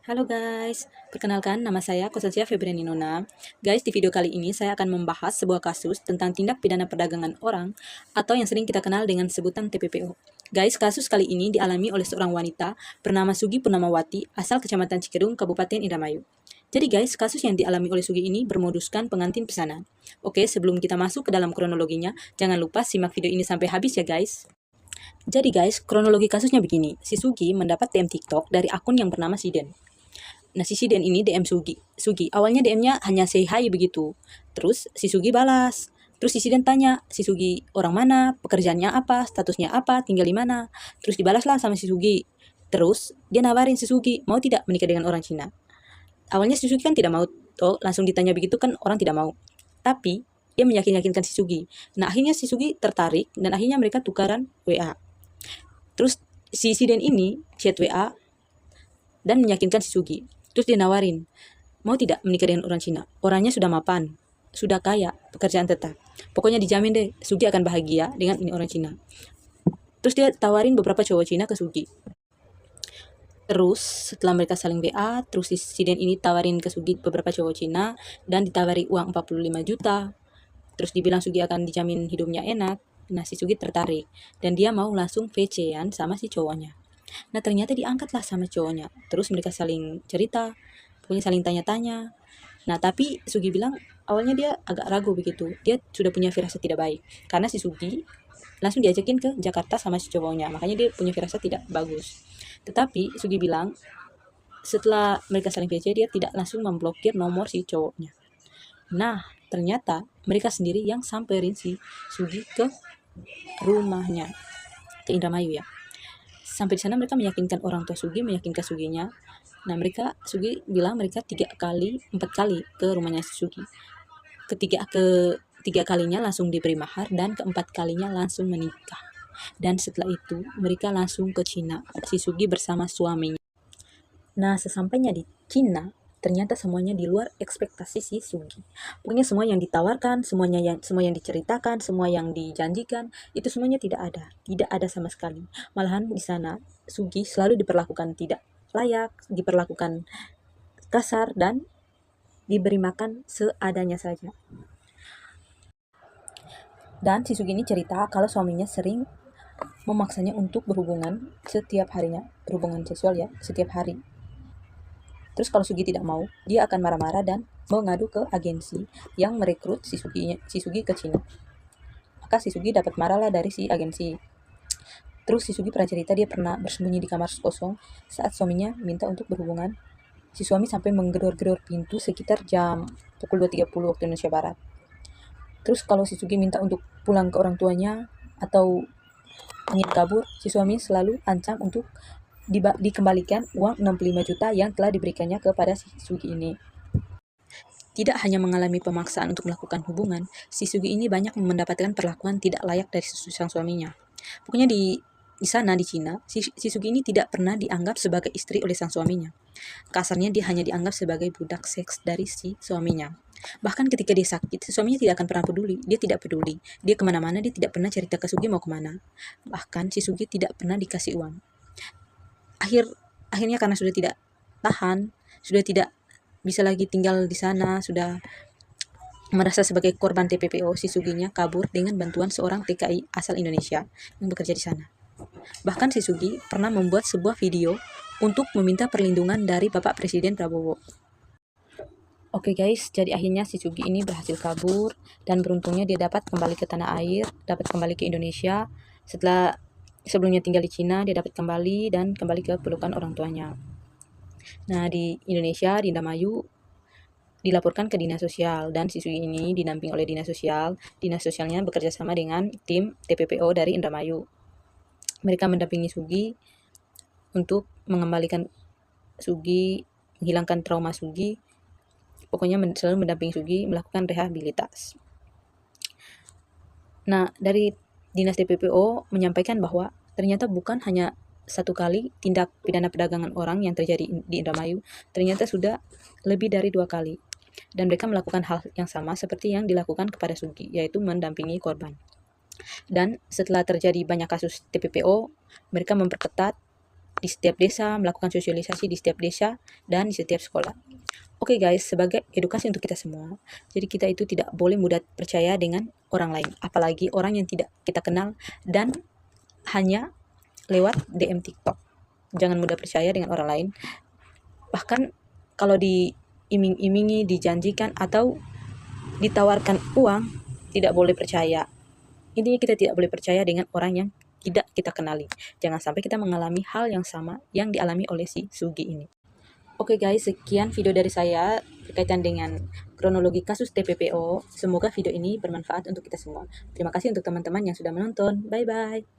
Halo guys, perkenalkan nama saya Kosasia Febriani Nona. Guys, di video kali ini saya akan membahas sebuah kasus tentang tindak pidana perdagangan orang atau yang sering kita kenal dengan sebutan TPPO. Guys, kasus kali ini dialami oleh seorang wanita bernama Sugi Purnamawati asal Kecamatan Cikedung, Kabupaten Indramayu. Jadi guys, kasus yang dialami oleh Sugi ini bermoduskan pengantin pesanan. Oke, sebelum kita masuk ke dalam kronologinya, jangan lupa simak video ini sampai habis ya guys. Jadi guys, kronologi kasusnya begini. Si Sugi mendapat DM TikTok dari akun yang bernama Siden. Nah, si Siden ini DM Sugi. Awalnya DM-nya hanya say hi begitu. Terus si Sugi balas. Terus si Siden tanya, si Sugi orang mana, pekerjaannya apa, statusnya apa, tinggal di mana. Terus dibalaslah sama si Sugi. Terus dia nawarin si Sugi, mau tidak menikah dengan orang Cina. Awalnya si Sugi kan tidak mau, toh langsung ditanya begitu kan orang tidak mau. Tapi dia meyakinkan si Sugi. Nah, akhirnya si Sugi tertarik dan akhirnya mereka tukaran WA. Terus si Siden ini chat WA dan meyakinkan si Sugi. Terus dia nawarin, mau tidak menikah dengan orang Cina? Orangnya sudah mapan, sudah kaya, pekerjaan tetap. Pokoknya dijamin deh, Sugi akan bahagia dengan ini orang Cina. Terus dia tawarin beberapa cowok Cina ke Sugi. Terus setelah mereka saling BA, terus si Siden ini tawarin ke Sugi beberapa cowok Cina dan ditawari uang 45 juta. Terus dibilang Sugi akan dijamin hidupnya enak. Nah, si Sugi tertarik dan dia mau langsung VC-an sama si cowoknya. Nah, ternyata diangkatlah sama cowoknya. Terus mereka saling cerita, pokoknya saling tanya-tanya. Nah, tapi Sugi bilang awalnya dia agak ragu begitu. Dia sudah punya firasat tidak baik. Karena si Sugi langsung diajakin ke Jakarta sama si cowoknya. Makanya dia punya firasat tidak bagus. Tetapi Sugi bilang setelah mereka saling VC, dia tidak langsung memblokir nomor si cowoknya. Nah, ternyata mereka sendiri yang samperin si Sugi ke rumahnya, ke Indramayu ya. Sampai di sana mereka meyakinkan orang tua Sugi, meyakinkan Suginya. Nah, Sugi bilang mereka 4 kali ke rumahnya Sugi. Ketiga kalinya langsung diberi mahar dan keempat kalinya langsung menikah. Dan setelah itu mereka langsung ke Cina, si Sugi bersama suaminya. Nah, sesampainya di Cina, ternyata semuanya di luar ekspektasi si Sugi. Pokoknya semua yang ditawarkan, semua yang diceritakan, semua yang dijanjikan, itu semuanya tidak ada sama sekali. Malahan di sana Sugi selalu diperlakukan tidak layak, diperlakukan kasar dan diberi makan seadanya saja. Dan si Sugi ini cerita kalau suaminya sering memaksanya untuk berhubungan setiap harinya, berhubungan seksual ya, setiap hari. Terus kalau Sugi tidak mau, dia akan marah-marah dan mengadu ke agensi yang merekrut si Sugi ke Cina. Maka si Sugi dapat marah lah dari si agensi. Terus si Sugi pernah cerita dia pernah bersembunyi di kamar kosong saat suaminya minta untuk berhubungan. Si suami sampai menggedor-gedor pintu sekitar jam pukul 2.30 waktu Indonesia Barat. Terus kalau si Sugi minta untuk pulang ke orang tuanya atau ingin kabur, si suami selalu ancam untuk dikembalikan uang 65 juta yang telah diberikannya kepada si Sugi ini. Tidak hanya mengalami pemaksaan untuk melakukan hubungan, si Sugi ini banyak mendapatkan perlakuan tidak layak dari sang suaminya. Pokoknya di sana di Cina, si Sugi ini tidak pernah dianggap sebagai istri oleh sang suaminya. Kasarnya dia hanya dianggap sebagai budak seks dari si suaminya. Bahkan ketika dia sakit, si suaminya tidak akan pernah peduli. Dia tidak peduli. Dia kemana-mana, dia tidak pernah cerita ke Sugi mau kemana. Bahkan si Sugi tidak pernah dikasih uang. Akhirnya karena sudah tidak tahan, sudah tidak bisa lagi tinggal di sana, sudah merasa sebagai korban TPPO, si Suginya kabur dengan bantuan seorang TKI asal Indonesia yang bekerja di sana. Bahkan si Sugi pernah membuat sebuah video untuk meminta perlindungan dari Bapak Presiden Prabowo. Oke guys, jadi akhirnya si Sugi ini berhasil kabur dan beruntungnya dia dapat kembali ke tanah air, dapat kembali ke Indonesia. Setelah sebelumnya tinggal di Cina, dia dapat kembali dan kembali ke pelukan orang tuanya. Nah, di Indonesia, di Indramayu, dilaporkan ke dinas sosial dan si Sugi ini dinamping oleh dinas sosial. Dinas sosialnya bekerja sama dengan tim TPPO dari Indramayu. Mereka mendampingi Sugi untuk mengembalikan Sugi, menghilangkan trauma Sugi. Pokoknya selalu mendampingi Sugi melakukan rehabilitas. Nah, dari dinas TPPO menyampaikan bahwa ternyata bukan hanya satu kali tindak pidana perdagangan orang yang terjadi di Indramayu, ternyata sudah lebih dari 2 kali. Dan mereka melakukan hal yang sama seperti yang dilakukan kepada Sugi, yaitu mendampingi korban. Dan setelah terjadi banyak kasus TPPO, mereka memperketat di setiap desa, melakukan sosialisasi di setiap desa dan di setiap sekolah. Oke guys, sebagai edukasi untuk kita semua, jadi kita itu tidak boleh mudah percaya dengan orang lain, apalagi orang yang tidak kita kenal dan hanya lewat DM TikTok. Jangan mudah percaya dengan orang lain. Bahkan kalau diiming-imingi, dijanjikan atau ditawarkan uang, tidak boleh percaya. Intinya kita tidak boleh percaya dengan orang yang tidak kita kenali. Jangan sampai kita mengalami hal yang sama yang dialami oleh si Sugi ini. Oke guys, sekian video dari saya berkaitan dengan kronologi kasus TPPO. Semoga video ini bermanfaat untuk kita semua. Terima kasih untuk teman-teman yang sudah menonton. Bye-bye.